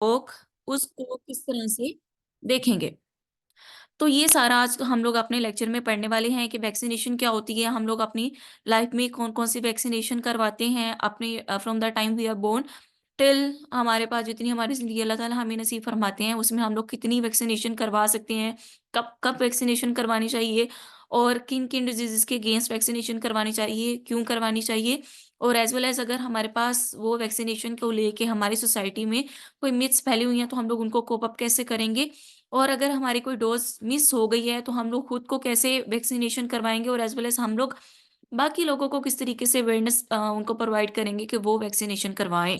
लोग उसको किस तरह से देखेंगे। तो ये सारा आज हम लोग अपने लेक्चर में पढ़ने वाले हैं कि वैक्सीनेशन क्या होती है, हम लोग अपनी लाइफ में कौन कौन सी वैक्सीनेशन करवाते हैं अपने from the time we are born till हमारे पास जितनी हमारी ज़िंदगी अल्लाह ताला हमें नसीब फरमाते हैं उसमें हम लोग कितनी वैक्सीनेशन करवा सकते हैं, कब कब वैक्सीनेशन करवानी चाहिए और किन किन डिजीज़ के अगेंस्ट वैक्सीनेशन करवानी चाहिए, क्यों करवानी चाहिए। और एज़ वेल एज़ अगर हमारे पास वो वैक्सीनेशन को लेके हमारी सोसाइटी में कोई मिथ्स फैली हुई हैं तो हम लोग उनको कोप अप कैसे करेंगे, और अगर हमारी कोई डोज़ मिस हो गई है तो हम लोग खुद को कैसे वैक्सीनेशन करवाएँगे और एज़ वेल एज़ हम लोग बाकी लोगों को किस तरीके से अवेयरनेस उनको प्रोवाइड करेंगे कि वो वैक्सीनेशन करवाएँ।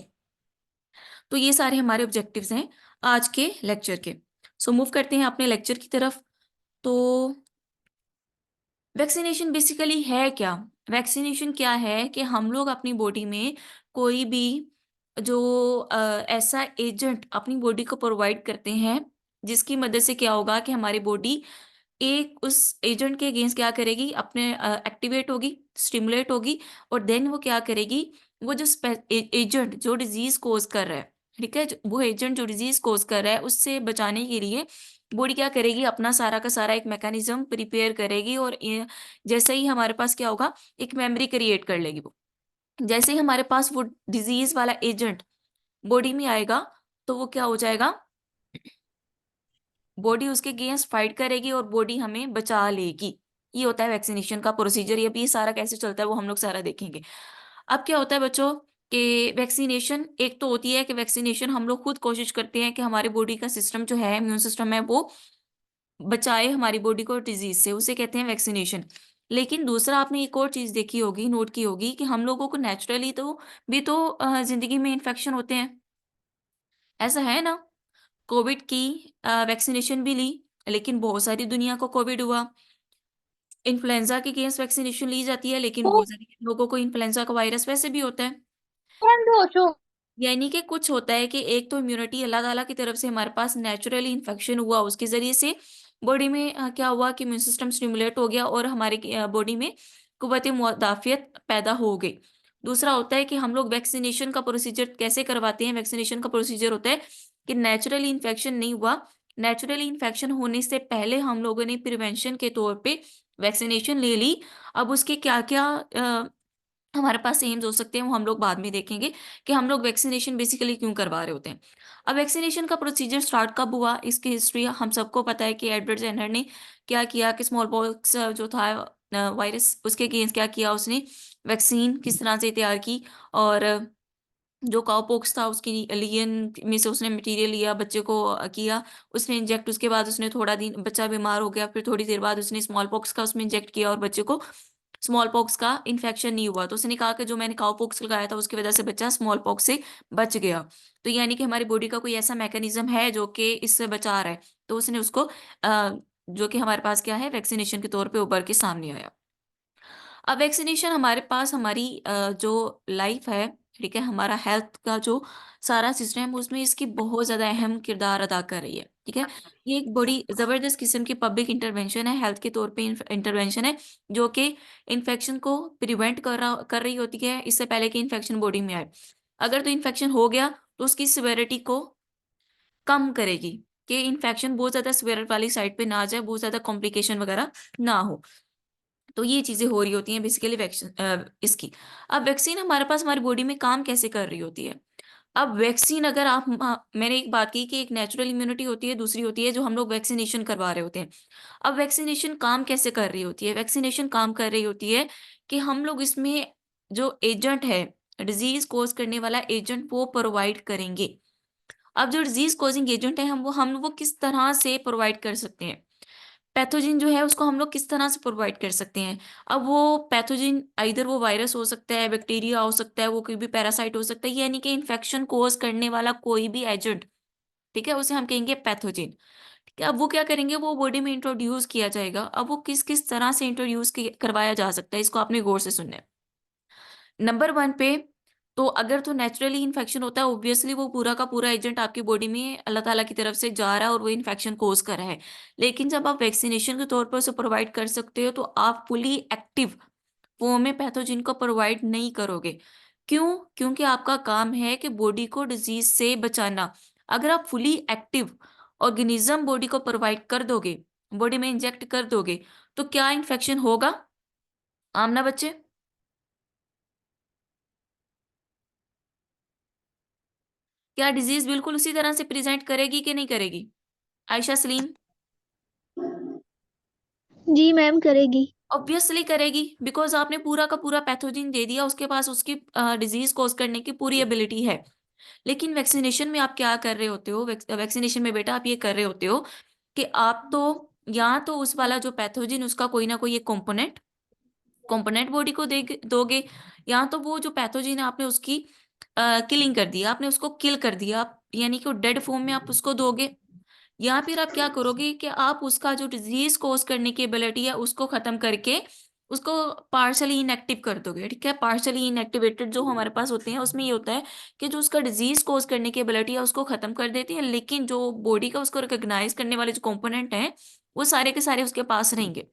तो ये सारे हमारे ऑब्जेक्टिव्स हैं आज के लेक्चर के। सो मूव करते हैं अपने लेक्चर की तरफ। तो वैक्सीनेशन बेसिकली है क्या? वैक्सीनेशन क्या है कि हम लोग अपनी बॉडी में कोई भी जो ऐसा एजेंट अपनी बॉडी को प्रोवाइड करते हैं, जिसकी मदद से क्या होगा कि हमारी बॉडी एक उस एजेंट के अगेंस्ट क्या करेगी, अपने एक्टिवेट होगी, स्टिमुलेट होगी और देन वो क्या करेगी, वो जो एजेंट जो डिजीज कोज कर रहा है, ठीक है, वो एजेंट जो डिजीज कोज कर रहा है उससे बचाने के लिए बॉडी क्या करेगी, अपना सारा का सारा एक मैकेनिज्म प्रिपेयर करेगी और जैसे ही हमारे पास क्या होगा, एक मेमोरी क्रिएट कर लेगी वो। जैसे ही हमारे पास वो डिजीज वाला एजेंट बॉडी में आएगा तो वो क्या हो जाएगा, बॉडी उसके अगेंस्ट फाइट करेगी और बॉडी हमें बचा लेगी। ये होता है वैक्सीनेशन का प्रोसीजर। ये अब ये सारा कैसे चलता है वो हम लोग सारा देखेंगे। अब क्या होता है बच्चों कि वैक्सीनेशन एक तो होती है कि वैक्सीनेशन हम लोग खुद कोशिश करते हैं कि हमारी बॉडी का सिस्टम जो है, इम्यून सिस्टम है, वो बचाए हमारी बॉडी को डिजीज से, उसे कहते हैं वैक्सीनेशन। लेकिन दूसरा आपने एक और चीज देखी होगी, नोट की होगी कि हम लोगों को नेचुरली तो भी तो जिंदगी में इन्फेक्शन होते हैं, ऐसा है ना। कोविड की वैक्सीनेशन भी ली, लेकिन बहुत सारी दुनिया को कोविड हुआ। इन्फ्लुएंजा के अगेंस्ट वैक्सीनेशन ली जाती है, लेकिन बहुत सारे लोगों को इन्फ्लुएंजा का वायरस वैसे भी होता है। Sure. यानी कि कुछ होता है कि एक तो इम्यूनिटी अल्लाह ताला की तरफ से हमारे पास नेचुरली इन्फेक्शन हुआ, उसके ज़रिए से बॉडी में क्या हुआ कि इम्यून सिस्टम स्टिमुलेट हो गया और हमारे बॉडी में कुव्वत मुदाफ़ियत पैदा हो गई। दूसरा होता है कि हम लोग वैक्सीनेशन का प्रोसीजर कैसे करवाते हैं, वैक्सीनेशन का प्रोसीजर होता है कि नेचुरली इन्फेक्शन नहीं हुआ, नेचुरली इन्फेक्शन होने से पहले हम लोगों ने प्रिवेंशन के तौर पे वैक्सीनेशन ले ली। अब उसके क्या-क्या हमारे पास एम्स हो सकते हैं वो हम लोग बाद में देखेंगे कि हम लोग वैक्सीनेशन बेसिकली क्यों करवा रहे होते हैं। अब वैक्सीनेशन का प्रोसीजर स्टार्ट कब हुआ, इसकी हिस्ट्री हम सबको पता है कि एडवर्ड जेनर ने क्या किया कि स्मॉल पॉक्स जो था वायरस, उसके अगेंस्ट क्या किया, उसने वैक्सीन किस तरह से तैयार की। और जो काउपॉक्स था उसकी लियन में से उसने मटेरियल लिया, बच्चे को किया, उसने इंजेक्ट, उसके बाद उसने थोड़ा दिन बच्चा बीमार हो गया, फिर थोड़ी देर बाद उसने स्मॉल पॉक्स का उसमें इंजेक्ट किया और बच्चे को स्मॉल पॉक्स का इन्फेक्शन नहीं हुआ। तो उसने कहा कि जो मैंने काउ पॉक्स लगाया था उसकी वजह से बच्चा स्मॉल पॉक्स से बच गया। तो यानी कि हमारी बॉडी का कोई ऐसा मैकेनिज्म है जो कि इससे बचा रहा है। तो उसने उसको जो कि हमारे पास क्या है, वैक्सीनेशन के तौर पे उभर के सामने आया। अब वैक्सीनेशन हमारे पास हमारी जो लाइफ है, ठीक है, हमारा हेल्थ का जो सारा सिस्टम है उसमें इसकी बहुत ज़्यादा अहम किरदार अदा कर रही है, ठीक है। ये एक बड़ी ज़बरदस्त किस्म की पब्लिक इंटरवेंशन है, हेल्थ के तौर पे इंटरवेंशन है, जो कि इन्फेक्शन को प्रिवेंट कर रही होती है इससे पहले कि इन्फेक्शन बॉडी में आए। अगर तो इन्फेक्शन हो गया तो उसकी सिवेरिटी को कम करेगी कि इन्फेक्शन बहुत ज़्यादा सिवियर वाली साइड पे ना जाए, बहुत ज़्यादा कॉम्प्लिकेशन वगैरह ना हो। तो ये चीज़ें हो रही होती हैं बेसिकली वैक्सीन इसकी। अब वैक्सीन हमारे पास हमारी बॉडी में काम कैसे कर रही होती है? अब वैक्सीन अगर आप मैंने एक बात की कि एक नेचुरल इम्यूनिटी होती है, दूसरी होती है जो हम लोग वैक्सीनेशन करवा रहे होते हैं। अब वैक्सीनेशन काम कैसे कर रही होती है? वैक्सीनेशन काम कर रही होती है कि हम लोग इसमें जो एजेंट है, डिज़ीज़ कॉज़ करने वाला एजेंट वो प्रोवाइड करेंगे। अब जो डिज़ीज़ कॉज़िंग एजेंट है हम वो किस तरह से प्रोवाइड कर सकते हैं? पैथोजेन जो है उसको हम लोग किस तरह से प्रोवाइड कर सकते हैं। अब वो पैथोजेन आइदर वो वायरस हो सकता है, बैक्टीरिया हो सकता है, वो कोई भी पैरासाइट हो सकता है, यानी कि इन्फेक्शन कोज़ करने वाला कोई भी एजेंट, ठीक है? उसे हम कहेंगे पैथोजेन। ठीक है? अब वो क्या करेंगे, वो बॉडी में इंट्रोड्यूस किया जाएगा। अब वो किस-किस तरह से इंट्रोड्यूस कि करवाया जा सकता है, इसको आपने गौर से सुनना है। नंबर 1 पे तो अगर तो नेचुरली इन्फेक्शन होता है, ऑब्वियसली वो पूरा का पूरा एजेंट आपकी बॉडी में अल्लाह ताला की तरफ से जा रहा है और वो इन्फेक्शन कोज़ कर रहा है। लेकिन जब आप वैक्सीनेशन के तौर पर उसे प्रोवाइड कर सकते हो, तो आप फुली एक्टिव फॉर्म में पैथोजेन को प्रोवाइड नहीं करोगे। क्यों? क्योंकि आपका काम है कि बॉडी को डिज़ीज़ से बचाना। अगर आप फुली एक्टिव ऑर्गेनिज्म बॉडी को प्रोवाइड कर दोगे, बॉडी में इंजेक्ट कर दोगे, तो क्या इन्फेक्शन होगा? आमना बच्चे, क्या डिजीज बिल्कुल उसी तरह से प्रेजेंट करेगी कि नहीं करेगी? आयशा सलीम, जी मैम करेगी। ऑब्वियसली करेगी, बिकॉज आपने पूरा का पूरा पैथोजन दे दिया, उसके पास उसकी डिजीज कॉज करने की पूरी एबिलिटी है। लेकिन वैक्सीनेशन में आप क्या कर रहे होते हो? वैक्सीनेशन में बेटा आप ये कर रहे होते हो कि आप तो या तो उस वाला जो पैथोजन उसका कोई ना कोई एक कंपोनेंट बॉडी को दे दोगे, या तो वो जो पैथोजन है आपने उसकी किलिंग कर दिया, आपने उसको किल कर दिया, यानी कि वो डेड फॉर्म में आप उसको दोगे। या फिर आप क्या करोगे कि आप उसका जो डिजीज कॉज करने की एबिलिटी है उसको खत्म करके उसको पार्शली इनएक्टिव कर दोगे। ठीक है, पार्शली इनएक्टिवेटेड जो हमारे पास होते हैं उसमें ये होता है कि जो उसका डिजीज कॉज करने की एबिलिटी है उसको खत्म कर देती है, लेकिन जो बॉडी का उसको रिकॉग्नाइज करने वाले जो कंपोनेंट हैं वो सारे के सारे उसके पास रहेंगे।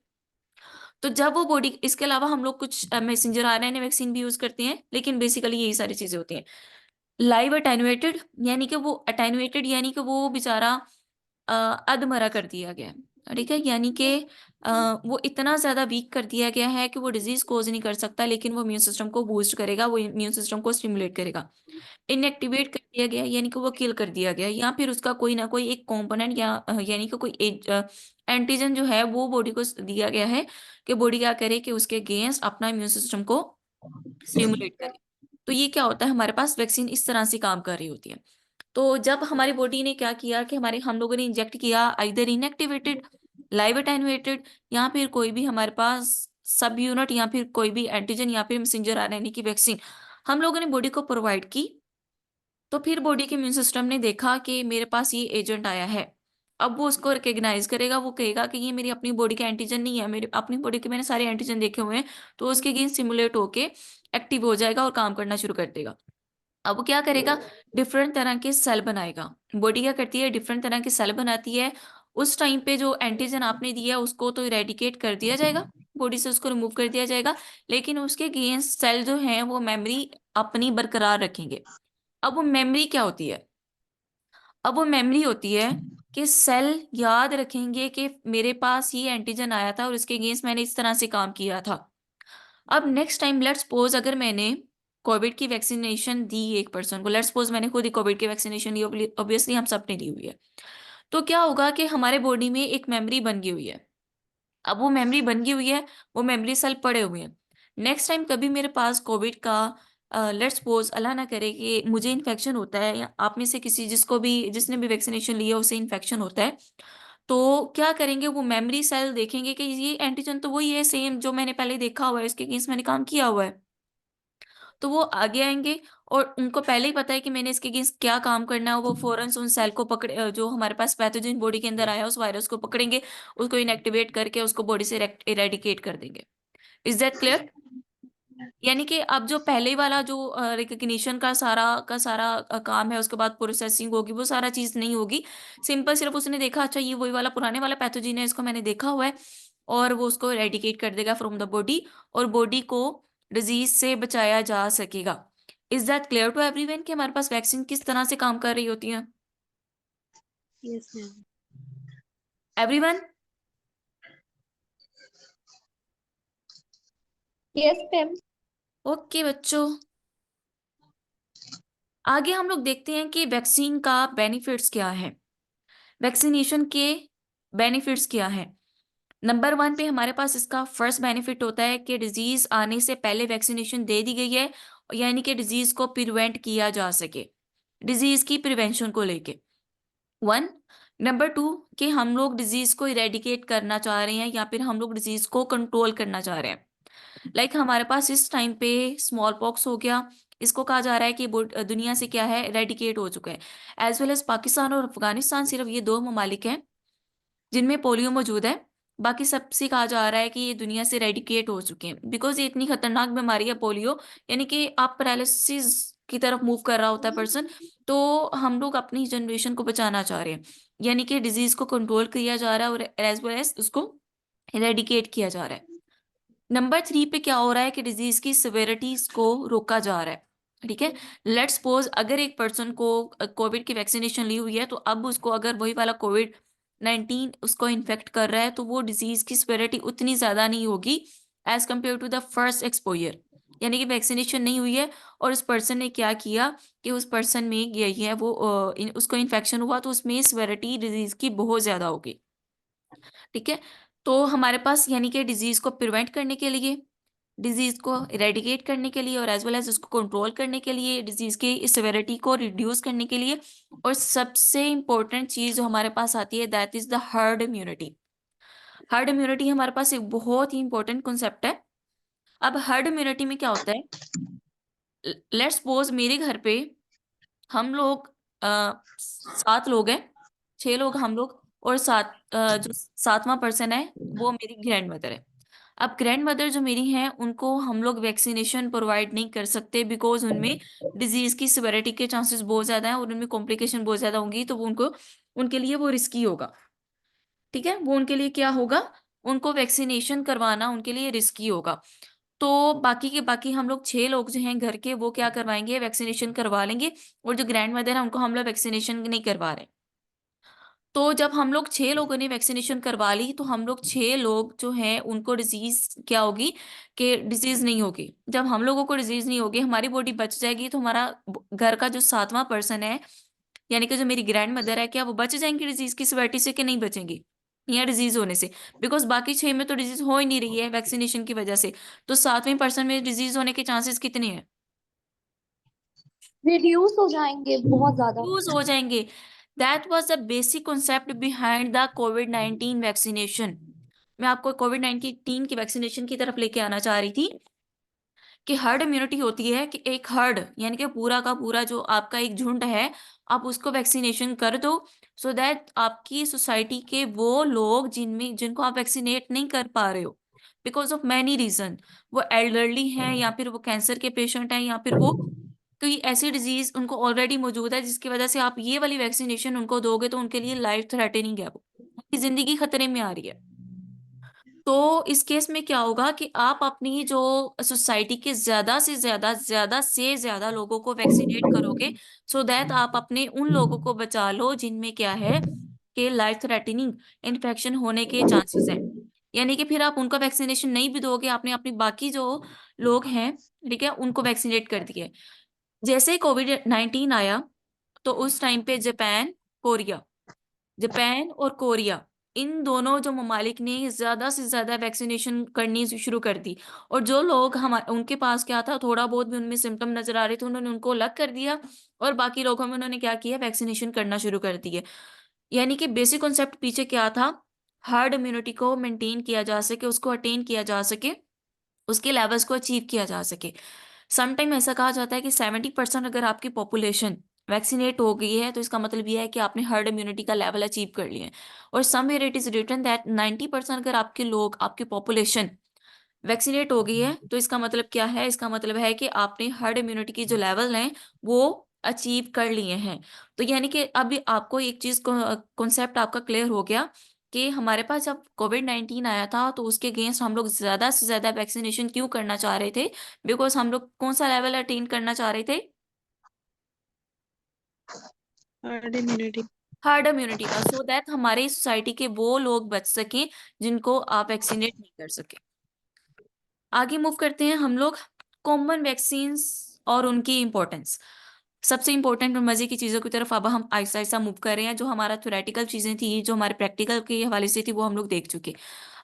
तो जब वो बॉडी, इसके अलावा हम लोग कुछ मैसेंजर आरएनए वैक्सीन भी यूज करते हैं, लेकिन बेसिकली यही सारी चीजें होती हैं। लाइव अटेनुएटेड, यानी कि वो अटेनुएटेड यानी कि वो बेचारा अ, अधमरा कर दिया गया है। ठीक है, यानी कि वो इतना ज्यादा वीक कर दिया गया है कि वो डिजीज कोज नहीं कर सकता, लेकिन वो इम्यून सिस्टम को बूस्ट करेगा, वो इम्यून सिस्टम को स्टिमुलेट करेगा। इनएक्टिवेट कर दिया गया यानी कि वो किल कर दिया गया, या फिर उसका कोई ना कोई एक कंपोनेंट या यानी कि कोई एक एंटीजन जो है वो बॉडी को दिया गया है कि बॉडी क्या करे कि उसके अगेंस्ट अपना इम्यून सिस्टम को स्टिमुलेट करे। तो ये क्या होता है, हमारे पास वैक्सीन इस तरह से काम कर रही होती है। तो जब हमारी बॉडी ने क्या किया कि हमारे हम लोगों ने इंजेक्ट किया आइदर इनएक्टिवेटेड, लाइव एटेनुएटेड, या फिर कोई भी हमारे पास सब यूनिट, या फिर कोई भी एंटीजन, या फिर मैसेंजर आरएनए की वैक्सीन हम लोगों ने बॉडी को प्रोवाइड की, तो फिर बॉडी के इम्यून सिस्टम ने देखा कि मेरे पास ये एजेंट आया है। अब वो उसको रिकग्नाइज करेगा, वो कहेगा कि ये मेरी अपनी बॉडी का एंटीजन नहीं है, मेरे अपनी बॉडी के मैंने सारे एंटीजन देखे हुए हैं, तो उसके अगेंस्ट सिमुलेट होके एक्टिव हो जाएगा और काम करना शुरू कर देगा। अब वो क्या करेगा, डिफरेंट तरह के सेल बनाएगा। बॉडी क्या करती है, डिफरेंट तरह के सेल बनाती है। उस टाइम पे जो एंटीजन आपने दिया उसको तो इरेडिकेट कर दिया जाएगा, बॉडी से उसको रिमूव कर दिया जाएगा, लेकिन उसके अगेंस्ट सेल जो है वो मेमोरी अपनी बरकरार रखेंगे। अब वो मेमोरी क्या होती है? अब वो मेमोरी होती है कि सेल याद रखेंगे कि मेरे पास ये एंटीजन आया था और इसके अगेंस्ट मैंने इस तरह से काम किया था। अब नेक्स्ट टाइम लेट्स सपोज अगर मैंने कोविड की वैक्सीनेशन दी एक पर्सन को, लेट्स सपोज मैंने खुद ही कोविड की वैक्सीनेशन ली, ऑब्वियसली हम सब ने ली हुई है, तो क्या होगा कि हमारे बॉडी में एक मेमोरी बन गई हुई है। अब वो मेमोरी बन गई हुई है, वो मेमोरी सेल पड़े हुए हैं। नेक्स्ट टाइम कभी मेरे पास कोविड का लेट्स सपोज अल्लाह ना करे कि मुझे इन्फेक्शन होता है, या आप में से किसी जिसको भी जिसने भी वैक्सीनेशन लिया उसे इन्फेक्शन होता है, तो क्या करेंगे, वो मेमोरी सेल देखेंगे कि ये एंटीजन तो वही है सेम जो मैंने पहले देखा हुआ है, इसके अगेंस्ट मैंने काम किया हुआ है। तो वो आगे आएंगे और उनको पहले ही पता है कि मैंने इसके अगेंस्ट क्या काम करना है, वो फौरन से उन सेल को पकड़े जो हमारे पास पैथोजन बॉडी के अंदर आया उस वायरस को पकड़ेंगे, उसको इनएक्टिवेट करके उसको बॉडी से इरेडिकेट कर देंगे। Is that clear? यानी कि अब जो पहले वाला जो रिकग्निशन का सारा काम है, उसके बाद प्रोसेसिंग होगी, वो सारा चीज नहीं होगी। सिंपल सिर्फ उसने देखा अच्छा ये वही वाला पुराने वाला पैथोजन है, इसको मैंने देखा हुआ है, और वो उसको एरेडिकेट कर देगा फ्रॉम द बॉडी, और बॉडी को डिजीज से बचाया जा सकेगा। Is that clear to everyone कि हमारे पास वैक्सीन किस तरह से काम कर रही होती है? Yes ma'am. Everyone? Yes ma'am. Okay बच्चों, आगे हम लोग देखते हैं कि वैक्सीन का बेनिफिट्स क्या है, वैक्सीनेशन के बेनिफिट्स क्या है। नंबर वन पे हमारे पास इसका फर्स्ट बेनिफिट होता है कि डिजीज आने से पहले वैक्सीनेशन दे दी गई है, यानी कि डिजीज को प्रिवेंट किया जा सके, डिजीज की प्रिवेंशन को लेके वन। नंबर टू, कि हम लोग डिजीज को इरेडिकेट करना चाह रहे हैं या फिर हम लोग डिजीज को कंट्रोल करना चाह रहे हैं। हमारे पास इस टाइम पे स्मॉल पॉक्स हो गया, इसको कहा जा रहा है कि दुनिया से क्या है, इरेडिकेट हो चुका है। एज वेल एज पाकिस्तान और अफगानिस्तान, सिर्फ ये दो ममालिक हैं जिनमें पोलियो मौजूद है। बाकी सबसे कहा जा रहा है कि ये दुनिया से रेडिकेट हो चुके हैं, बिकॉज ये इतनी खतरनाक बीमारी है पोलियो, यानी कि आप पैरालिसिस की तरफ मूव कर रहा होता है पर्सन। तो हम लोग अपनी जनरेशन को बचाना चाह रहे हैं, यानी कि डिजीज को कंट्रोल किया जा रहा है और एज वेल एज उसको इरेडिकेट किया जा रहा है। नंबर थ्री पे क्या हो रहा है कि डिजीज की सिविरिटीज को रोका जा रहा है। ठीक है। लेट्स सपोज अगर एक पर्सन को कोविड की वैक्सीनेशन ली हुई है, तो अब उसको अगर वही वाला कोविड-19 उसको इन्फेक्ट कर रहा है, तो वो डिजीज की सिवियरिटी उतनी ज्यादा नहीं होगी as compared to the first exposure. यानी कि वैक्सीनेशन नहीं हुई है और उस पर्सन ने क्या किया कि उस पर्सन में यही है वो उसको इन्फेक्शन हुआ, तो उसमें सिवियरिटी डिजीज की बहुत ज्यादा होगी। ठीक है। तो हमारे पास यानी कि डिजीज को प्रिवेंट करने के लिए, डिजीज को इरेडिकेट करने के लिए और एज वेल एज उसको कंट्रोल करने के लिए, डिजीज की सिवियरिटी को रिड्यूस करने के लिए, और सबसे इंपॉर्टेंट चीज जो हमारे पास आती है that is the herd immunity. Herd immunity हमारे पास एक बहुत ही इंपॉर्टेंट कॉन्सेप्ट है। अब हर्ड इम्यूनिटी में क्या होता है, लेट्स सपोज मेरे घर पे हम लोग 7 लोग हैं, 6 लोग हम लोग, और जो 7वां पर्सन है वो मेरी ग्रैंड मदर है। अब ग्रैंड मदर जो मेरी हैं उनको हम लोग वैक्सीनेशन प्रोवाइड नहीं कर सकते, बिकॉज उनमें डिजीज की सिवियरिटी के चांसेस बहुत ज्यादा हैं और उनमें कॉम्प्लिकेशन बहुत ज्यादा होंगी, तो वो उनको उनके लिए वो रिस्की होगा। ठीक है, वो उनके लिए क्या होगा, उनको वैक्सीनेशन करवाना उनके लिए रिस्की होगा। तो बाकी के बाकी हम लोग 6 लोग जो हैं घर के, वो क्या करवाएंगे, वैक्सीनेशन करवा लेंगे, और जो ग्रैंड मदर है उनको हम लोग वैक्सीनेशन नहीं करवा रहे। तो जब हम लोग 6 लोगों ने वैक्सीनेशन करवा ली, तो हम लोग 6 लोग जो हैं उनको डिजीज क्या होगी, कि डिजीज नहीं होगी। जब हम लोगों को डिजीज नहीं होगी, हमारी बॉडी बच जाएगी, तो हमारा घर का जो 7वां पर्सन है, यानी कि जो मेरी ग्रैंड मदर है, क्या वो बच जाएंगी डिजीज की सिवियरिटी से कि नहीं बचेंगी, या डिजीज होने से? बिकॉज बाकी 6 में तो डिजीज हो ही नहीं रही है वैक्सीनेशन की वजह से। तो 7वें पर्सन में डिजीज होने के चांसेस कितने हैं? रिड्यूस हो जाएंगे बहुत ज्यादा। यूज हो जाएंगे। That was the basic concept behind the covid vaccination. मैं आपको कोविड-19 की वैक्सीनेशन की तरफ लेके आना चाह रही थी कि हर्ड इम्यूनिटी होती है कि एक हर्ड यानी कि पूरा का पूरा जो आपका एक झुंड है, आप उसको वैक्सीनेशन कर दो, सो दैट आपकी सोसाइटी के वो लोग जिनको आप वैक्सीनेट नहीं कर पा रहे हो बिकॉज ऑफ मैनी रीजन, वो एल्डरली हैं, या फिर वो कैंसर के पेशेंट हैं, या फिर वो कोई ऐसी डिजीज उनको ऑलरेडी मौजूद है जिसकी वजह से आप ये वाली वैक्सीनेशन उनको दोगे तो उनके लिए लाइफ थ्रेटनिंग है, वो उनकी जिंदगी खतरे में आ रही है। तो इस केस में क्या होगा कि आप अपनी जो सोसाइटी के ज्यादा से ज्यादा लोगों को वैक्सीनेट करोगे, सो दैट आप अपने उन लोगों को बचा लो जिनमें क्या है कि लाइफ थ्रेटनिंग इन्फेक्शन होने के चांसेस हैं। यानी कि फिर आप उनका वैक्सीनेशन नहीं भी दोगे, आपने अपनी बाकी जो लोग हैं, ठीक है, उनको वैक्सीनेट कर दिए। जैसे ही कोविड-19 आया, तो उस टाइम पे जापान और कोरिया, इन दोनों जो ममालिक ने ज्यादा से ज्यादा वैक्सीनेशन करनी शुरू कर दी। और जो लोग हम उनके पास क्या था, थोड़ा बहुत भी उनमें सिम्टम नजर आ रहे थे, उन्होंने उनको अलग कर दिया, और बाकी लोगों में उन्होंने क्या किया, वैक्सीनेशन करना शुरू कर दिए। यानी कि बेसिक कॉन्सेप्ट पीछे क्या था, हर्ड इम्यूनिटी को मेंटेन किया जा सके, उसको अटेन किया जा सके, उसके लेवल्स को अचीव किया जा सके। समटाइम ऐसा कहा जाता है कि 70% अगर आपकी पॉपुलेशन वैक्सीनेट हो गई है, तो इसका मतलब यह है कि आपने हर्ड इम्यूनिटी का लेवल अचीव कर लिया है। और somewhere it is written that 90% अगर आपके लोग, आपकी पॉपुलेशन वैक्सीनेट हो गई है, तो इसका मतलब क्या है, इसका मतलब है कि आपने हर्ड इम्यूनिटी की जो लेवल हैं वो अचीव कर लिए हैं। तो यानी कि अभी आपको एक चीज कॉन्सेप्ट आपका क्लियर हो गया कि हमारे पास जब कोविड-19 आया था, तो उसके अगेंस्ट हम लोग ज्यादा से ज्यादा वैक्सीनेशन क्यों करना चाह रहे थे, बिकॉज हम लोग कौन सा लेवल अटेन करना चाह रहे थे, हर्ड इम्यूनिटी। हर्ड इम्यूनिटी का, सो दैट हमारे सोसाइटी के वो लोग बच सकें जिनको आप वैक्सीनेट नहीं कर सके। आगे मूव करते हैं हम लोग कॉमन वैक्सीन्स और उनकी इम्पोर्टेंस। सबसे इंपॉर्टेंट और मजे की चीजों की तरफ अब हम आहिस्ता आहिस्ता मूव कर रहे हैं। जो हमारा थ्योरेटिकल चीजें थी, जो हमारे प्रैक्टिकल के हवाले से थी, वो हम लोग देख चुके।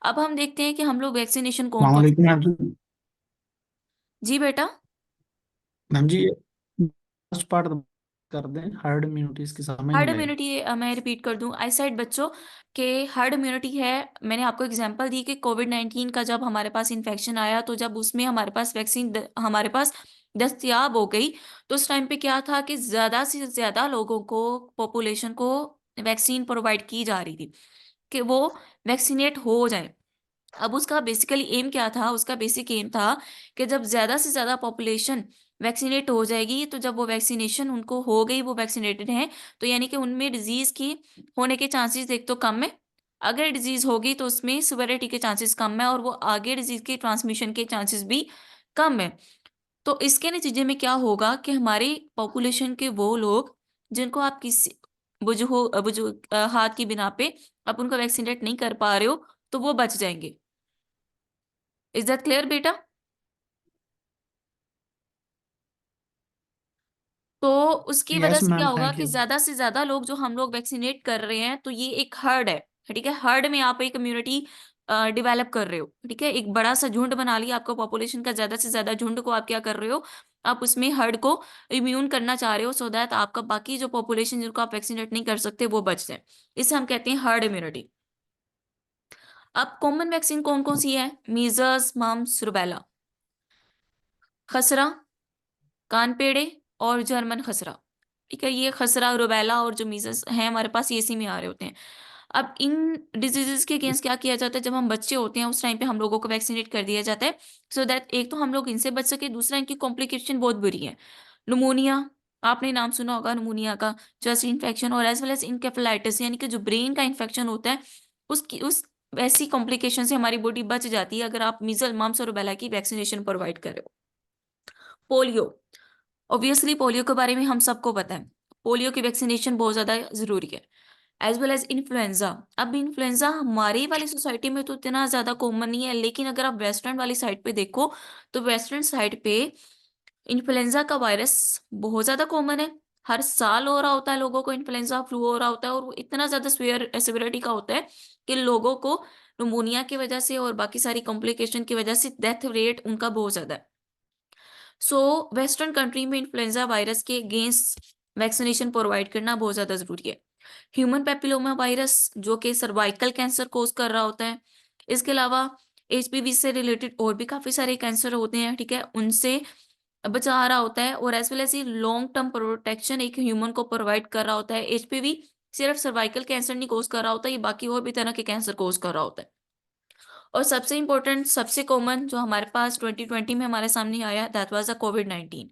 अब हम देखते हैं कि हम लोग वैक्सीनेशन कौन कौन। सलामकुम मैम जी। जी बेटा। मैम जी, फर्स्ट पार्ट कर दें, हर्ड इम्यूनिटीज की समझ हर्ड नहीं आई। इम्यूनिटी मैं रिपीट कर दूं, आई सेड बच्चों के हर्ड इम्यूनिटी है। मैंने आपको एग्जांपल दी कि कोविड-19 का जब हमारे पास इन्फेक्शन आया, तो जब उसमें हमारे पास वैक्सीन हमारे पास दस्तयाब हो गई, तो उस टाइम पे क्या था कि ज्यादा से ज्यादा लोगों को, पॉपुलेशन को वैक्सीन प्रोवाइड की जा रही थी कि वो वैक्सीनेट हो जाए। अब उसका बेसिकली एम क्या था, उसका बेसिक एम था कि जब ज्यादा से ज्यादा पॉपुलेशन वैक्सीनेट हो जाएगी, तो जब वो वैक्सीनेशन उनको हो गई, वो वैक्सीनेटेड हैं, तो यानी कि उनमें डिजीज की होने के चांसेस एक तो कम है। अगर डिजीज होगी तो उसमें सिवियरिटी के चांसेस कम है, और वो आगे डिजीज के ट्रांसमिशन के चांसेस भी कम है। तो इसके नतीजे में क्या होगा कि हमारी पॉपुलेशन के वो लोग जिनको आप किसी बुजुर्ग हाथ की बिना पे आप उनको वैक्सीनेट नहीं कर पा रहे हो, तो वो बच जाएंगे। इज दैट क्लियर बेटा? तो उसकी वजह यस से क्या मैम, होगा थैंक कि यू। ज्यादा से ज्यादा लोग जो हम लोग वैक्सीनेट कर रहे हैं, तो ये एक हर्ड है। ठीक है, हर्ड में आप एक कम्युनिटी डेवलप कर रहे हो। ठीक है, एक बड़ा सा झुंड बना लिया आपका, पॉपुलेशन का ज्यादा से ज्यादा झुंड को आप क्या कर रहे हो, आप उसमें हर्ड को इम्यून करना चाह रहे हो, सो दैट आपका बाकी जो पॉपुलेशन जिनको आप वैक्सीनेट नहीं कर सकते वो बच जाए। इसे हम कहते हैं हर्ड इम्यूनिटी। अब कॉमन वैक्सीन कौन कौन सी है? मीजल्स, मम्स, रुबेला, खसरा, कानपेड़े और जर्मन खसरा। ठीक है, ये खसरा, रुबेला और जो मीजल्स हैं हमारे पास, ये इसी में आ रहे होते हैं। अब इन डिजीजेस के अगेंस्ट क्या किया जाता है? जब हम बच्चे होते हैं उस टाइम पे हम लोगों को वैक्सीनेट कर दिया जाता है, सो दैट एक तो हम लोग इनसे बच सके, दूसरा इनकी कॉम्प्लिकेशन बहुत बुरी है। नुमोनिया, आपने नाम सुना होगा नुमोनिया का, चेस्ट इन्फेक्शन और एज वेल एज इनकेफेलाइटिस, यानी कि जो ब्रेन का इन्फेक्शन होता है, उसकी उस ऐसी कॉम्प्लिकेशन से हमारी बॉडी बच जाती है अगर आप मीजल, मम्स और रुबेला की वैक्सीनेशन प्रोवाइड करें। पोलियो, ऑब्वियसली पोलियो के बारे में हम सबको पता है, पोलियो की वैक्सीनेशन बहुत ज्यादा जरूरी है। As well as influenza. अब इन्फ्लुएंजा हमारी वाली सोसाइटी में तो इतना ज्यादा कॉमन नहीं है, लेकिन अगर आप वेस्टर्न वाली साइड पे देखो, तो वेस्टर्न साइड पे इन्फ्लुएंजा का वायरस बहुत ज्यादा कॉमन है। हर साल हो रहा होता है लोगों को, इन्फ्लुएंजा फ्लू हो रहा होता है, और वो इतना ज्यादा सिवियरिटी का होता है कि लोगों को निमोनिया की वजह से और बाकी सारी कॉम्प्लिकेशन की वजह से डेथ रेट उनका बहुत ज्यादा है। सो वेस्टर्न कंट्री में इन्फ्लुएंजा वायरस के अगेंस्ट वैक्सीनेशन प्रोवाइड करना बहुत ज्यादा जरूरी है। ह्यूमन पेपिलोमा वायरस जो कि सर्वाइकल कैंसर कोज कर रहा होता है। इसके अलावा एचपीवी से रिलेटेड और भी काफी सारे कैंसर होते हैं, ठीक है, उनसे बचा रहा होता है, और एज वेल एज ये लॉन्ग टर्म प्रोटेक्शन एक ह्यूमन को प्रोवाइड कर रहा होता है। एचपीवी सिर्फ सर्वाइकल कैंसर नहीं कोज कर रहा होता, ये बाकी और भी तरह के कैंसर कोज कर रहा होता है। और सबसे इम्पोर्टेंट, सबसे कॉमन जो हमारे पास 2020 में हमारे सामने आया, that was the Covid 19।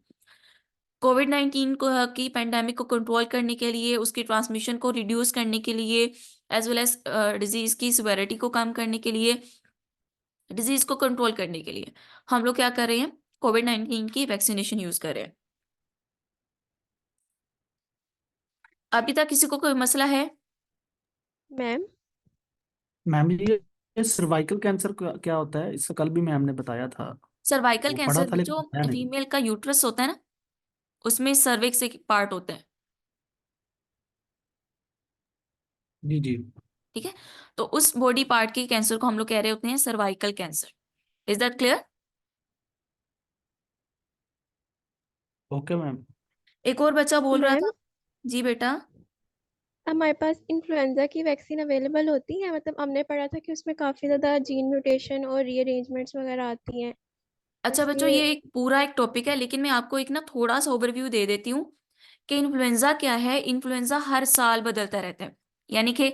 Covid 19 को की पैंडेमिक को कंट्रोल करने के लिए, उसकी ट्रांसमिशन को रिड्यूस करने के लिए, एज वेल एज डिजीज की सिवेरिटी को कम करने के लिए, डिजीज को कंट्रोल करने के लिए हम लोग क्या कर रहे हैं? कोविड 19 की वैक्सीनेशन यूज कर रहे हैं। अभी तक किसी को कोई मसला है? मैम। मैम ये सर्वाइकल कैंसर क्या होता है? इसका कल भी मैम ने बताया था, सर्वाइकल वो पढ़ा कैंसर था भी, लेकिन जो बताया नहीं। फीमेल का यूट्रस होता है ना, उसमें सर्विक्स एक पार्ट होता है। जी जी। ठीक है, तो उस बॉडी पार्ट के कैंसर को हम लोग कह रहे होते हैं cervical cancer. Is that clear? Okay ma'am. एक और बच्चा बोल रहा मैम, था। जी बेटा। हमारे पास इन्फ्लुएंजा की वैक्सीन अवेलेबल होती है? मतलब हमने पढ़ा था कि उसमें काफी ज्यादा जीन म्यूटेशन और रीअरेंजमेंट्स वगैरह आती हैं, तो अच्छा बच्चों, इसलिए। ये एक पूरा एक टॉपिक है, लेकिन मैं आपको एक ना थोड़ा सा ओवरव्यू दे देती हूँ कि इन्फ्लुएंजा क्या है। इन्फ्लुएंजा हर साल बदलता रहता है, यानी कि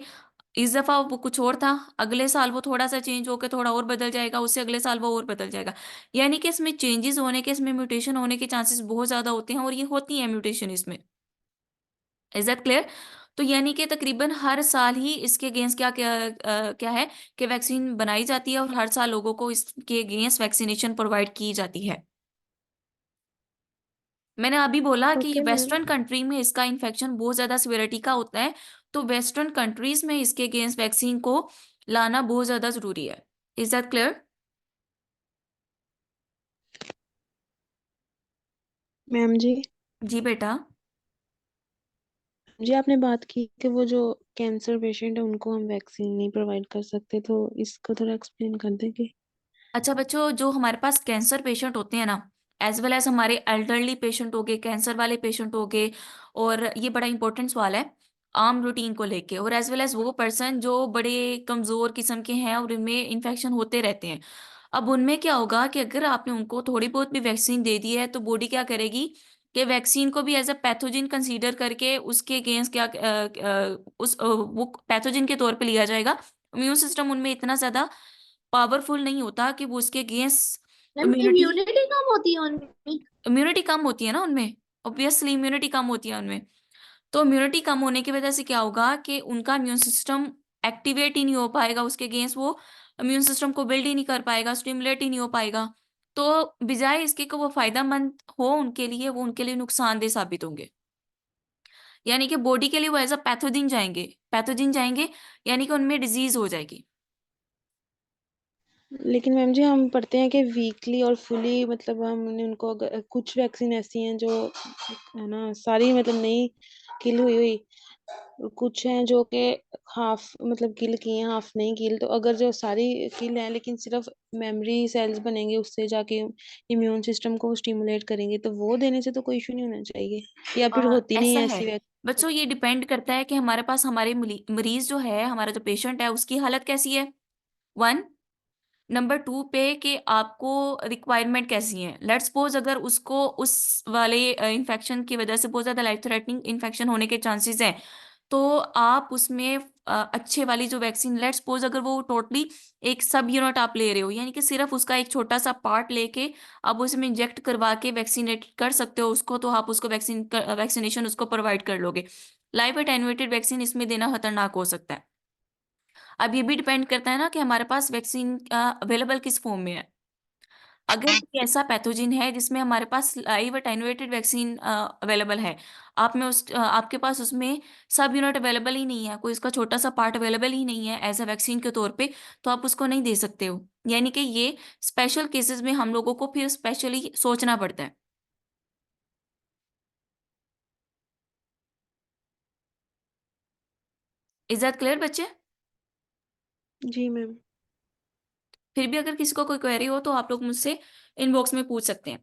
इस दफा वो कुछ और था, अगले साल वो थोड़ा सा चेंज होकर थोड़ा और बदल जाएगा, उससे अगले साल वो और बदल जाएगा। यानी कि इसमें चेंजेस होने के, इसमें म्यूटेशन होने के चांसेस बहुत ज्यादा होते हैं, और ये होती है म्यूटेशन इसमें। Is that clear? तो यानी कि तकरीबन हर साल ही इसके अगेंस्ट क्या क्या क्या है कि वैक्सीन बनाई जाती है, और हर साल लोगों को इसके अगेंस्ट वैक्सीनेशन प्रोवाइड की जाती है। मैंने अभी बोला कि ओके मैम। वेस्टर्न कंट्री में इसका इन्फेक्शन बहुत ज्यादा सिवियरिटी का होता है, तो वेस्टर्न कंट्रीज में इसके अगेंस्ट वैक्सीन को लाना बहुत ज्यादा जरूरी है। Is that clear? मैम जी। जी बेटा। जी, आपने बात की कि वो जो कैंसर पेशेंट है उनको हम वैक्सीन नहीं प्रोवाइड कर सकते, तो इसको थोड़ा एक्सप्लेन कर देंगे? अच्छा बच्चों, जो हमारे पास कैंसर पेशेंट होते हैं ना, एज वेल एज हमारे एल्डरली पेशेंट हो गए, कैंसर वाले पेशेंट हो गए, और ये बड़ा इंपॉर्टेंट सवाल है आर्म रूटीन को लेके, और एज वेल एज वो पर्सन जो बड़े कमजोर किस्म के हैं और उनमें इन्फेक्शन होते रहते हैं। अब उनमें क्या होगा कि अगर आपने उनको थोड़ी बहुत भी वैक्सीन दे दी है, तो बॉडी क्या करेगी कि वैक्सीन को भी एज अ पैथोजन कंसीडर करके उसके अगेंस्ट क्या वो पैथोजन के तौर पे लिया जाएगा। इम्यून सिस्टम उनमें इतना ज्यादा पावरफुल नहीं होता कि वो उसके अगेंस्ट मैम, इम्यूनिटी, इम्यूनिटी कम होती है उनमें? इम्यूनिटी कम होती है ना उनमें, ऑब्वियसली इम्यूनिटी कम होती है उनमें। तो इम्यूनिटी कम होने की वजह से क्या होगा कि उनका इम्यून सिस्टम एक्टिवेट ही नहीं हो पाएगा उसके अगेंस्ट, वो इम्यून सिस्टम को बिल्ड ही नहीं कर पाएगा, स्टिमुलेट ही नहीं हो पाएगा। तो बजाय इसके कि वो फायदेमंद हो उनके लिए, वो उनके लिए नुकसानदेह साबित होंगे। यानी कि बॉडी के लिए वो एज अ पैथोजिन जाएंगे, यानी कि उनमें डिजीज हो जाएगी। लेकिन मैम जी हम पढ़ते हैं कि वीकली और फुली, मतलब हमने उनको कुछ वैक्सीन ऐसी हैं जो है ना सारी मतलब नहीं किल हुई हुई, कुछ हैं जो कि हाफ मतलब किल किए हैं, हाफ नहीं किल। तो अगर जो सारी किल हैं लेकिन सिर्फ मेमोरी सेल्स बनेंगे, उससे जाके इम्यून सिस्टम को स्टिमुलेट करेंगे, तो वो देने से तो कोई इशू नहीं होना चाहिए, या फिर होती नहीं ऐसा है है ऐसी बच्चों, ये डिपेंड करता है कि हमारे पास हमारे मरीज जो है, हमारा जो पेशेंट है उसकी हालत कैसी है, वन। नंबर टू पे कि आपको रिक्वायरमेंट कैसी है। लेट्स सपोज अगर उसको उस वाले इन्फेक्शन की वजह से बहुत ज़्यादा लाइफ थ्रेटनिंग इन्फेक्शन होने के चांसेस हैं, तो आप उसमें अच्छे वाली जो वैक्सीन, लेट्स सपोज अगर वो टोटली एक सब यूनिट आप ले रहे हो, यानी कि सिर्फ उसका एक छोटा सा पार्ट लेके आप उसमें इंजेक्ट करवा के वैक्सीनेट कर सकते हो उसको, तो आप उसको वैक्सीनेशन उसको प्रोवाइड कर लोगे। लाइव एटेन्यूएटेड वैक्सीन इसमें देना खतरनाक हो सकता है। अब ये भी डिपेंड करता है ना कि हमारे पास वैक्सीन अवेलेबल किस फॉर्म में है। अगर कोई ऐसा पैथोजन है जिसमें हमारे पास लाइव अटेन्युएटेड वैक्सीन अवेलेबल है, आप में उस आपके पास उसमें सब यूनिट अवेलेबल ही नहीं है, कोई इसका छोटा सा पार्ट अवेलेबल ही नहीं है एज अ वैक्सीन के तौर पे, तो आप उसको नहीं दे सकते हो। यानी कि ये स्पेशल केसेस में हम लोगों को फिर स्पेशली सोचना पड़ता है। इज दैट क्लियर बच्चे? जी मैम। फिर भी अगर किसी को कोई क्वेरी हो तो आप लोग मुझसे इनबॉक्स में पूछ सकते हैं।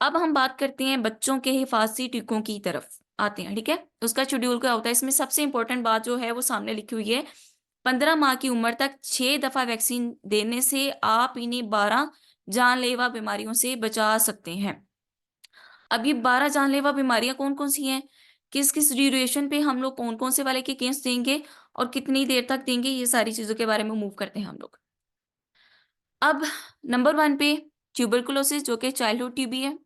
अब हम बात करते हैं बच्चों के हिफाजती टीकों की तरफ आते हैं, ठीक है। उसका शेड्यूल क्या होता है, इसमें सबसे इंपॉर्टेंट बात जो है वो सामने लिखी हुई है। 15 माह की उम्र तक 6 दफा वैक्सीन देने से आप इन्हें 12 जानलेवा बीमारियों से बचा सकते हैं। अब ये 12 जानलेवा बीमारियां कौन कौन सी हैं, किस किस ड्यूरेशन पे हम लोग कौन कौन से वाले के केस देंगे और कितनी देर तक देंगे, ये सारी चीजों के बारे में मूव करते हैं हम लोग। अब नंबर 1 पे ट्यूबरकुलोसिस, जो कि चाइल्डहुड टीबी है।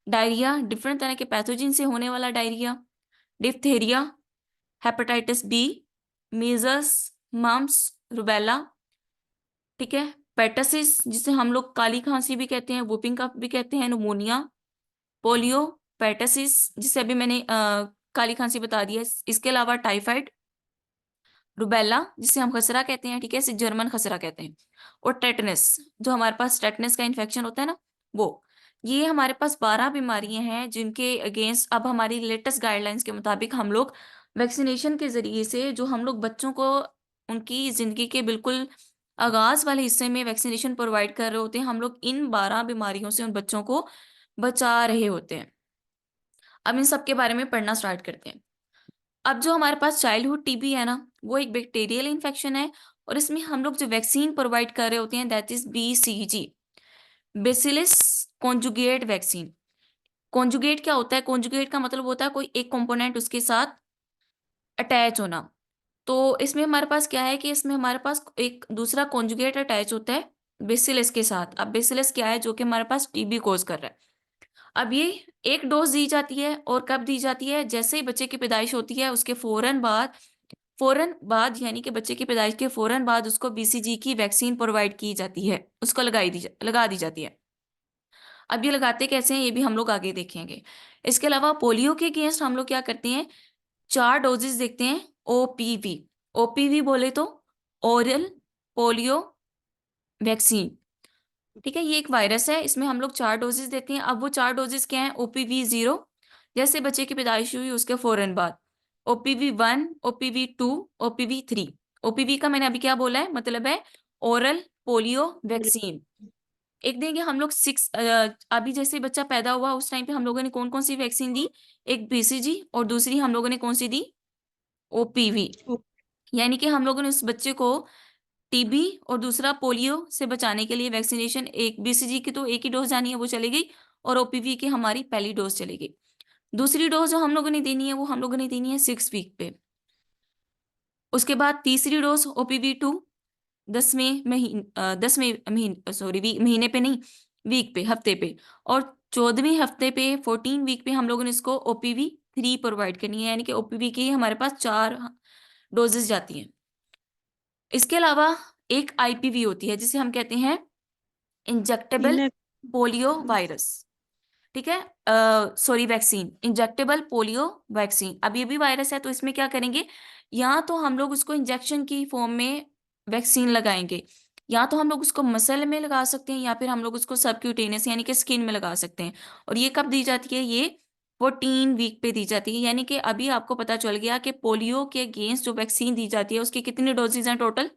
डायरिया, डिफरेंट तरह के पैथोजिन से होने वाला diarrhoea. Diphtheria, hepatitis B, measles, mumps, rubella, ठीक है। पेटासिस, जिसे हम लोग काली खांसी भी कहते हैं, वुपिंग कफ भी कहते हैं, निमोनिया। पोलियो, पेटासिस, जिसे अभी मैंने काली खांसी बता दी है। इसके अलावा टाइफाइड, रुबेला, जिसे हम खसरा कहते हैं, ठीक है, इसे जर्मन खसरा कहते हैं। और टेटनस, जो हमारे पास टेटनस का इन्फेक्शन होता है ना, वो। ये हमारे पास 12 बीमारियां हैं जिनके अगेंस्ट अब हमारी लेटेस्ट गाइडलाइंस के मुताबिक हम लोग वैक्सीनेशन के जरिए से, जो हम लोग बच्चों को उनकी जिंदगी के बिल्कुल आगाज वाले हिस्से में वैक्सीनेशन प्रोवाइड कर रहे होते हैं, हम लोग इन 12 बीमारियों से उन बच्चों को बचा रहे होते हैं। अब इन सब के बारे में पढ़ना स्टार्ट करते हैं। अब जो हमारे पास चाइल्डहुड टीबी है ना, वो एक बैक्टीरियल इन्फेक्शन है, और इसमें हम लोग जो वैक्सीन प्रोवाइड कर रहे होते हैं that is BCG, bacillus conjugate vaccine. Conjugate क्या होता है, कॉन्जुगेट का मतलब होता है कोई एक कंपोनेंट उसके साथ अटैच होना। तो इसमें हमारे पास क्या है कि इसमें हमारे पास एक दूसरा कॉन्जुगेट अटैच होता है बेसिलस के साथ। अब बेसिलस क्या है, जो कि हमारे पास टीबी कोज कर रहा है। अब ये एक डोज दी जाती है, और कब दी जाती है, जैसे ही बच्चे की पैदाइश होती है उसके फौरन बाद यानी कि बच्चे की पैदाइश के फौरन बाद उसको BCG की वैक्सीन प्रोवाइड की जाती है, उसको लगा दी जाती है। अब ये लगाते कैसे हैं ये भी हम लोग आगे देखेंगे। इसके अलावा पोलियो के अगेंस्ट हम लोग क्या करते हैं, 4 डोजेस देखते हैं। OPV, OPV बोले तो ओरल पोलियो वैक्सीन, ठीक है। ये एक वायरस है, इसमें हम लोग 4 डोजेस देते हैं। अब वो 4 डोजेस क्या है, OPV 0, जैसे बच्चे की पैदाइश हुई उसके फौरन बाद। OPV 1, OPV 2, OPV 3। OPV का मैंने अभी क्या बोला है, मतलब है ओरल पोलियो वैक्सीन। एक देंगे हम लोग 6, अभी जैसे बच्चा पैदा हुआ उस टाइम पे हम लोगों ने कौन कौन सी वैक्सीन दी, एक BCG और दूसरी हम लोगों ने कौन सी दी, OPV। यानी कि हम लोगों ने उस बच्चे को टीबी और दूसरा पोलियो से बचाने के लिए वैक्सीनेशन, एक BCG की तो एक ही डोज जानी है वो चली गई, और OPV की हमारी पहली डोज चली गई। दूसरी डोज जो हम लोगों ने देनी है वो हम लोगों ने देनी है 6 वीक पे। उसके बाद तीसरी डोज OPV 2 महीने पे नहीं, वीक पे, हफ्ते पे। और 14वें हफ्ते पे, 14 वीक पे हम लोगों ने इसको OPV 3 प्रोवाइड करनी है, यानी कि OPV की हमारे पास 4 डोजेस जाती हैं। इसके अलावा एक IPV होती है जिसे हम कहते हैं इंजेक्टेबल इन पोलियो वायरस, ठीक है, sorry vaccine, injectable polio vaccine. अब ये भी वायरस है, तो इसमें क्या करेंगे, या तो हम लोग उसको इंजेक्शन की फॉर्म में वैक्सीन लगाएंगे, या तो हम लोग उसको मसल में लगा सकते हैं, या फिर हम लोग उसको सबक्यूटेनियस यानी कि स्किन में लगा सकते हैं। और ये कब दी जाती है, ये 14 वीक पे दी जाती है। यानी कि अभी आपको पता चल गया कि पोलियो के अगेंस्ट जो वैक्सीन दी जाती है उसकी कितनी डोजेज हैं टोटल।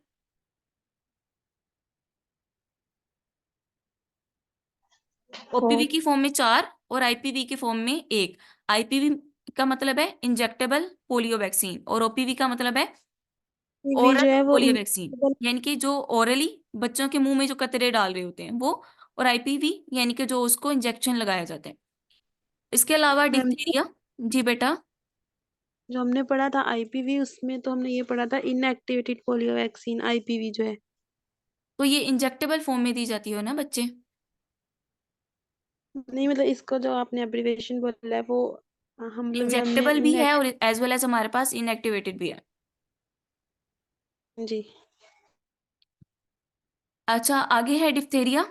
ओपीवी 4। की फॉर्म में 4 और आईपीवी की फॉर्म में 1। आईपीवी का मतलब है इंजेक्टेबल पोलियो वैक्सीन, और ओपीवी का मतलब है टीवी ओरल जो है वो पोलियो वैक्सीन, इंजेक्टेबल। यानी कि जो ओरली बच्चों के मुंह में जो कतरे डाल रहे होते हैं वो। और आईपीवी यानी कि जो उसको इंजेक्शन लगाया जाता है। इसके अलावा मैम डिप्थीरिया। जी बेटा। जो हमने पढ़ा था आईपीवी, उसमें तो हमने ये पढ़ा था इनएक्टिवेटेड पोलियो वैक्सीन, आईपीवी जो है। तो ये इंजेक्टेबल फॉर्म में दी जाती है ना बच्चे। नहीं मतलब इसको जो आपने एब्रिवेशन बोला है वो हम मतलब ये हमने इंजेक्टेबल भी है इनएक्ट। और एज वेल एज हमारे पास इनएक्टिवेटेड भी है। जी। अच्छा, आगे है डिप्थेरिया,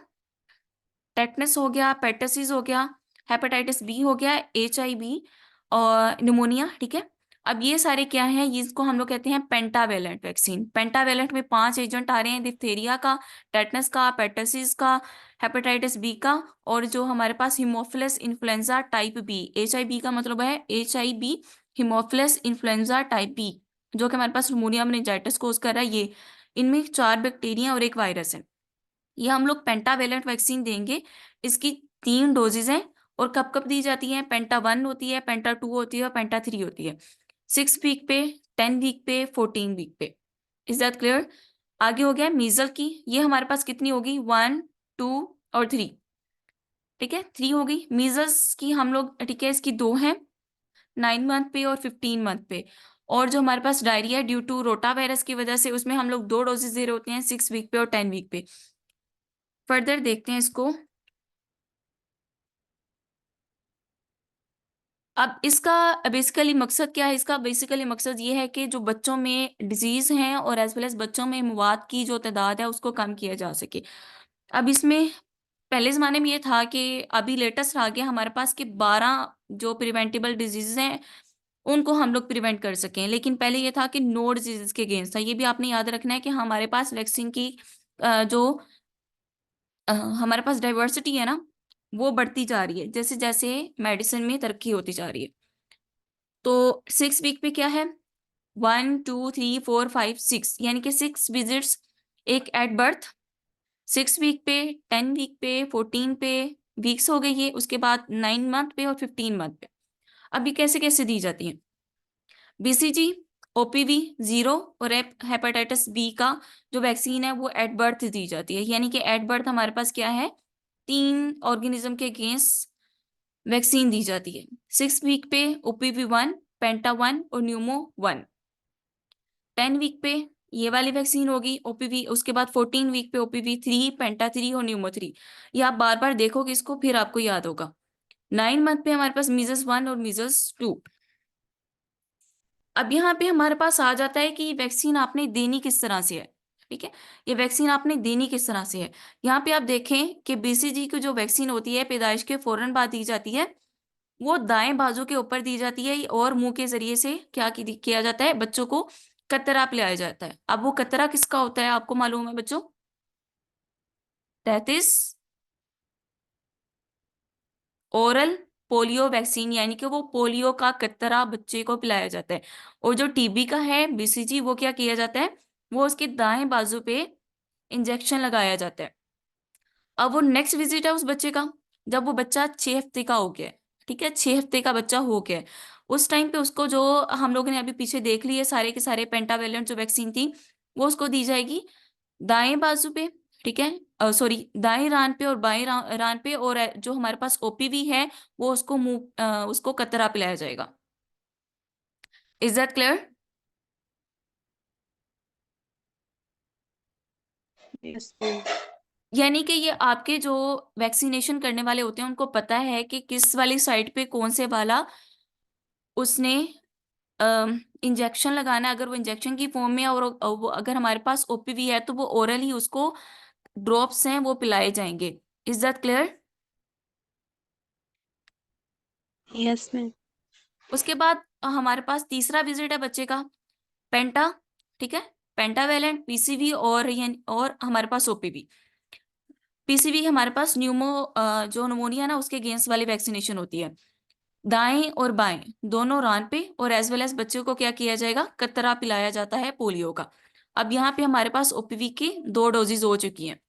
टेटनस हो गया, पेटसिस हो गया, हेपेटाइटिस बी हो गया, HIV और निमोनिया, ठीक है। अब ये सारे क्या हैं, ये इसको हम लोग कहते हैं पेंटावेलेंट वैक्सीन। पेंटावेलेंट में 5 एजेंट आ रहे हैं, डिप्थेरिया का, टेटनस का, पेटसिस का, हेपेटाइटिस बी का, और जो हमारे पास haemophilus influenza type B. HIV का मतलब है HIV haemophilus influenza type B, जो कि हमारे पास निमोनिया मेनिंजाइटिस कोज कर रहा है। ये इनमें 4 बैक्टीरिया और 1 वायरस है। ये हम लोग पेंटावेलेंट वैक्सीन देंगे। इसकी 3 डोजेज हैं। और कब कब दी जाती है, पेंटा 1 होती है, पेंटा 2 होती है और पेंटा 3 होती है। 6 वीक पे, 10 वीक पे, 14 वीक पे। Is that clear. आगे हो गया मीजल की, ये हमारे पास कितनी होगी, 1, 2 और 3, ठीक है, 3 हो गई मीजल्स की हम लोग, ठीक है, इसकी 2 हैं, 9 मंथ पे और 15 मंथ पे। और जो हमारे पास diarrhoea due to rota virus की वजह से, उसमें हम लोग 2 डोजेज दे रहे होते हैं, 6 वीक पे और 10 वीक पे। फर्दर देखते हैं इसको। अब इसका बेसिकली मकसद क्या है, इसका बेसिकली मकसद ये है कि जो बच्चों में डिजीज हैं और एज वेल एज बच्चों में मवाद की जो तादाद है उसको कम किया जा सके। अब इसमें पहले ज़माने में ये था कि अभी लेटेस्ट आ गया हमारे पास कि 12 जो प्रिवेंटेबल डिजीज हैं उनको हम लोग प्रिवेंट कर सकें। लेकिन पहले ये था कि नो डिजीज के अगेंस्ट था। ये भी आपने याद रखना है कि हमारे पास वैक्सीन की जो हमारे पास डाइवर्सिटी है ना, वो बढ़ती जा रही है जैसे जैसे मेडिसिन में तरक्की होती जा रही है। तो 6 वीक पे क्या है, 1, 2, 3, 4, 5, 6, यानी कि 6 विजिट्स, एक एट बर्थ। 6 वीक पे, 10 वीक पे, 14 पे, वीक्स हो गई है। उसके बाद 9 मंथ पे और 15 मंथ पे। अब ये कैसे कैसे दी जाती हैं, BCG, OPV 0 और हेपेटाइटिस बी का जो वैक्सीन है वो एट बर्थ दी जाती है। यानी कि एट बर्थ हमारे पास क्या है, 3 ऑर्गेनिज्म के अगेंस्ट वैक्सीन दी जाती है। 6 वीक पे OPV 1, पेंटा 1 और न्यूमो 1। 10 वीक पे ये वाली वैक्सीन होगी OPV। उसके बाद 14 वीक पे OPV 3, पेंटा 3 और न्यूमो 3। ये आप बार बार देखोगे इसको, फिर आपको याद होगा। 9 मंथ पे हमारे पास मीजल्स 1 और मीजल्स 2। अब यहाँ पे हमारे पास आ जाता है कि ये वैक्सीन आपने देनी किस तरह से है, ठीक है। ये वैक्सीन आपने देनी किस तरह से है। यहाँ पे आप देखें कि BCG की जो वैक्सीन होती है पैदाइश के फौरन बाद दी जाती है। वो दाएं बाजू के ऊपर दी जाती है और मुंह के जरिए से क्या किया जाता है, बच्चों को कतरा पिलाया जाता है। अब वो कतरा किसका होता है आपको मालूम है बच्चों, that is oral polio vaccine, यानी कि वो पोलियो का कतरा बच्चे को पिलाया जाता है। और जो TB का है BCG, वो क्या किया जाता है, वो उसके दाएं बाजू पे इंजेक्शन लगाया जाता है। अब वो नेक्स्ट विजिट है उस बच्चे का जब वो बच्चा 6 हफ्ते का हो गया है, ठीक है, 6 हफ्ते का बच्चा हो गया है। उस टाइम पे उसको जो हम लोगों ने अभी पीछे देख लिए सारे के सारे पेंटावेलेंट जो वैक्सीन थी, वो उसको दी जाएगी दाएं बाजू पे, ठीक है, सॉरी दाएं रान पे और बाएं रान पे। और जो हमारे पास OPV है वो उसको मुंह उसको कतरा पिलाया जाएगा। Is that clear. यस। यानी कि ये आपके जो वैक्सीनेशन करने वाले होते हैं उनको पता है कि किस वाली साइड पे कौन से वाला उसने इंजेक्शन लगाना है। अगर वो इंजेक्शन की फॉर्म में है और वो अगर हमारे पास OPV है तो वो ओरल ही उसको ड्रॉप्स हैं वो पिलाए जाएंगे। Is that clear. Yes ma'am. उसके बाद हमारे पास तीसरा विजिट है बच्चे का, पेंटा, ठीक है, पेंटावेलेंट, पीसीवी और हमारे पास ओपीवी। पीसीवी हमारे पास जो निमोनिया ना उसके अगेंस्ट वाली वैक्सीनेशन होती है। दाएं और बाएं दोनों रान पे और एज वेल एज बच्चों को क्या किया जाएगा, कतरा पिलाया जाता है पोलियो का। अब यहाँ पे हमारे पास ओपीवी की 2 डोजेज हो चुकी हैं।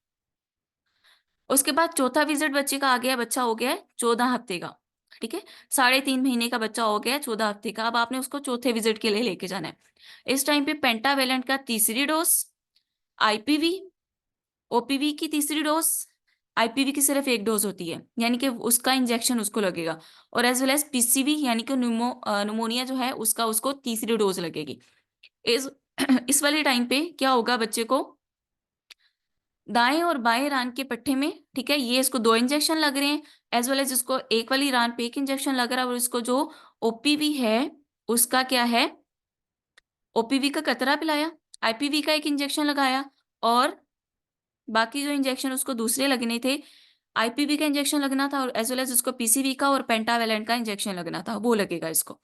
उसके बाद चौथा विजिट बच्चे का आ गया, बच्चा हो गया है 14 हफ्ते का, ठीक है, 3.5 महीने का बच्चा हो गया है 14 हफ्ते का। अब आपने उसको चौथे विजिट के लिए लेके जाना है। इस टाइम पे पेंटावेलेंट का तीसरी डोज, आईपीवी, ओपीवी की तीसरी डोज, आईपीवी की सिर्फ एक डोज होती है, यानी कि उसका इंजेक्शन उसको लगेगा, और एज वेल एज पीसीवी यानी कि न्यूमोनिया जो है उसका उसको तीसरी डोज लगेगी। इस इस वाले टाइम पे क्या होगा, बच्चे को दाएं और बाएं रान के पट्टे में, ठीक है, ये इसको 2 इंजेक्शन लग रहे हैं, एज वेल एज इसको एक वाली रान पे 1 इंजेक्शन लग रहा है, और इसको जो ओपीवी है उसका क्या है, ओपीवी का कतरा पिलाया, आईपीवी का 1 इंजेक्शन लगाया, और बाकी जो इंजेक्शन उसको दूसरे लगने थे, आईपीवी का इंजेक्शन लगना था, और एज वेल एज उसको पीसीवी का और पेंटावेलेंट का इंजेक्शन लगना था, वो लगेगा इसको।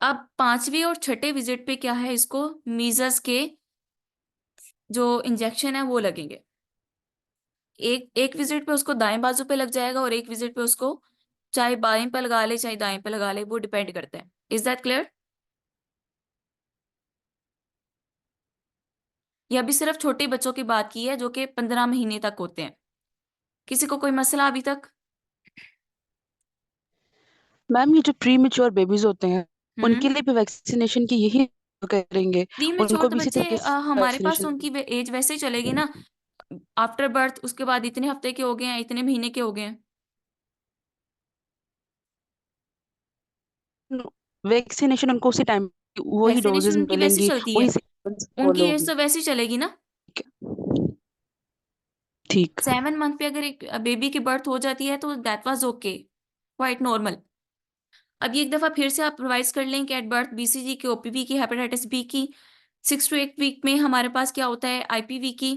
अब पांचवी और छठे विजिट पे क्या है, इसको मीजल्स के जो इंजेक्शन है वो लगेंगे। एक एक विजिट पे उसको दाएं बाजू पे लग जाएगा, और एक विजिट पे उसको चाहे बाएं पे लगा ले चाहे दाएं पे लगा ले, वो डिपेंड करता है। Is that clear? ये अभी सिर्फ छोटे बच्चों की बात की है जो कि 15 महीने तक होते हैं। किसी को कोई मसला अभी तक? मैम ये जो प्री मेच्योर बेबीज होते हैं हम्म। उनके लिए भी वैक्सीनेशन की यही करेंगे, प्री मेच्योर उनको तो भी इसी बच्चे तरीके से हमारे पास वैक्सीनेशन। उनकी एज वैसे ही चलेगी ना, आफ्टर बर्थ, उसके बाद इतने हफ्ते के हो गए हैं, इतने महीने के हो गए हैं। वैक्सीनेशन उनको उसी टाइम वही वैक्सीनेशन डोजेस उनकी वैसी मिलेंगी, चलती वही है, सीक्वेंस उनकी फॉलो एज होगी। तो वैसी चलेगी ना। ठीक। 7 मंथ पे अगर एक बेबी की बर्थ हो जाती है तो that was okay, quite normal. अब ये एक दफा फिर से आप रिवाइज कर लें कि एट बर्थ बीसीजी की, ओपीवी की, हेपेटाइटिस बी की, 6 to 8 वीक में हमारे पास क्या होता है, आईपीवी की,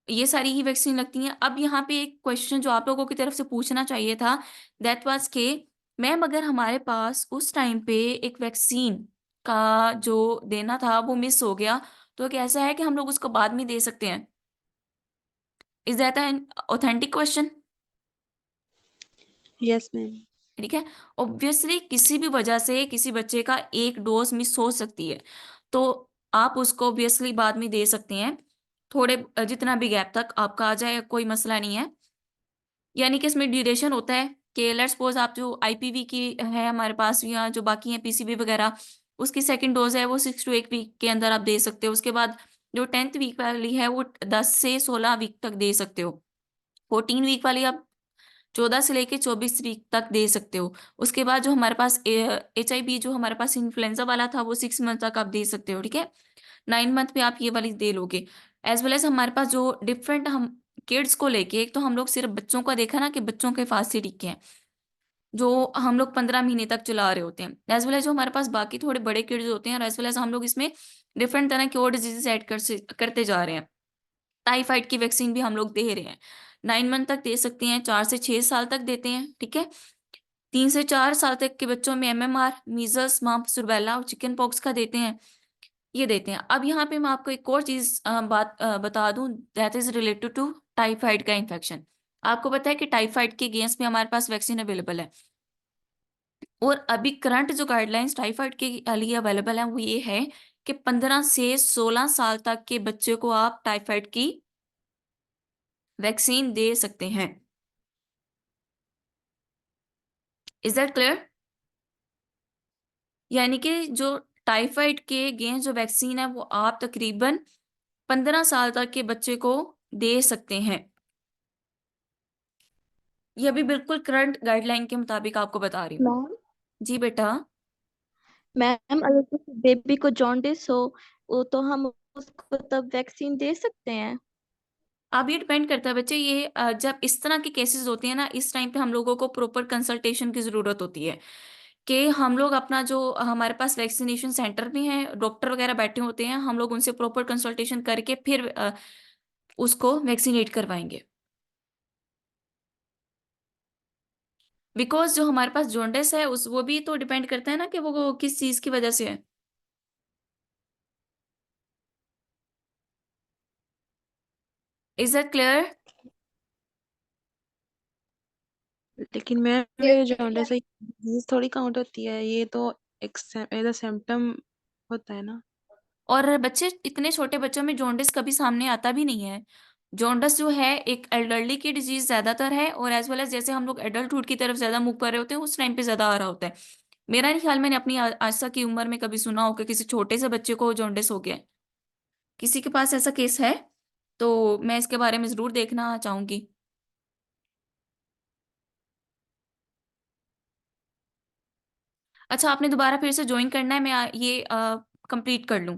ये सारी ही वैक्सीन लगती हैं। अब यहाँ पे एक क्वेश्चन जो आप लोगों की तरफ से पूछना चाहिए था, दैट वाज के मैम अगर हमारे पास उस टाइम पे एक वैक्सीन का जो देना था वो मिस हो गया, तो कैसा है कि हम लोग उसको बाद में दे सकते हैं? Is that an authentic question? Yes ma'am. ठीक है। ऑब्वियसली किसी भी वजह से किसी बच्चे का एक डोज मिस हो सकती है, तो आप उसको ऑब्वियसली बाद में दे सकते हैं, थोड़े जितना भी गैप तक आपका आ जाए, कोई मसला नहीं है। यानी कि इसमें ड्यूरेशन होता है कि लेट्स सपोज आप जो आईपीवी की है हमारे पास, या जो बाकी है पीसीबी वगैरह, उसकी सेकंड डोज है वो 6 to 8 वीक के अंदर आप दे सकते हो। उसके बाद जो 10th वीक वाली है वो 10 से 16 वीक तक दे सकते हो। 14 वीक वाली आप 14 से लेके 24 वीक तक दे सकते हो। उसके बाद जो हमारे पास HIV जो हमारे पास इन्फ्लुएंजा वाला था वो 6 मंथ तक आप दे सकते हो, ठीक है। 9 मंथ पे आप ये वाली दे लोगे। एज वेल एज हमारे पास जो डिफरेंट हम किड्स को लेके, एक तो हम लोग सिर्फ बच्चों का देखा ना कि बच्चों के फांसी टीके हैं जो हम लोग 15 महीने तक चला रहे होते हैं, एज वेल एज जो हमारे पास बाकी थोड़े बड़े किड्स होते हैं, और एज वेल एज हम लोग इसमें डिफरेंट तरह के और डिजीजेस ऐड करते जा रहे हैं। टाइफाइड की वैक्सीन भी हम लोग दे रहे हैं, 9 मंथ तक दे सकते हैं, 4 से 6 साल तक देते हैं, ठीक है। 3 से 4 साल तक के बच्चों में MMR, मीजल्स, मम्प्स, रुबेला और चिकन पॉक्स का देते हैं, ये देते हैं। अब यहाँ पे मैं आपको एक और चीज बता दूं, that is related to typhoid का इन्फेक्शन। आपको पता है कि टाइफाइड के अगेंस्ट में हमारे पास वैक्सीन अवेलेबल है, और अभी करंट जो गाइडलाइंस टाइफाइड के लिए अवेलेबल है वो ये है कि 15 से 16 साल तक के बच्चे को आप टाइफाइड की वैक्सीन दे सकते हैं। Is that clear? यानी कि जो टाइफाइड के अगेंस्ट जो वैक्सीन है वो आप तकरीबन 15 साल तक के बच्चे को दे सकते हैं। ये अभी बिल्कुल करंट गाइडलाइन के मुताबिक आपको बता रही हूँ। मैम जी बेटा। मैम अगर किसी बेबी को जॉन्डिस हो वो तो हम उसको तब वैक्सीन दे सकते हैं? अब ये डिपेंड करता है बच्चे, ये जब इस तरह के केसेस होते हैं ना, इस टाइम पे हम लोगों को प्रॉपर कंसल्टेशन की जरूरत होती है कि हम लोग अपना जो हमारे पास वैक्सीनेशन सेंटर भी हैं, डॉक्टर वगैरह बैठे होते हैं, हम लोग उनसे प्रॉपर कंसल्टेशन करके फिर उसको वैक्सीनेट करवाएंगे। बिकॉज जो हमारे पास जॉन्डिस है उस वो भी तो डिपेंड करता है ना कि वो किस चीज की वजह से है। Is that clear? लेकिन मैम ये जॉन्डिस है डिजीज थोड़ी काउंट होती है, ये तो एक सिम्टम होता है ना। और बच्चे, इतने छोटे बच्चों में जॉन्डिस कभी सामने आता भी नहीं है। जॉन्डिस जो है एक एल्डरली की डिजीज ज्यादातर है, और एज वेल एज जैसे हम लोग एडल्टहुड की तरफ ज्यादा मूव कर रहे होते हैं उस टाइम पे ज्यादा आ रहा होता है। मेरा नहीं ख्याल मैंने अपनी आज तक की उम्र में कभी सुना हो कि किसी छोटे से बच्चे को जॉन्डिस हो गया है। किसी के पास ऐसा केस है तो मैं इसके बारे में जरूर देखना चाहूंगी। अच्छा, आपने दोबारा फिर से ज्वाइन करना है, मैं ये कंप्लीट कर लूँ।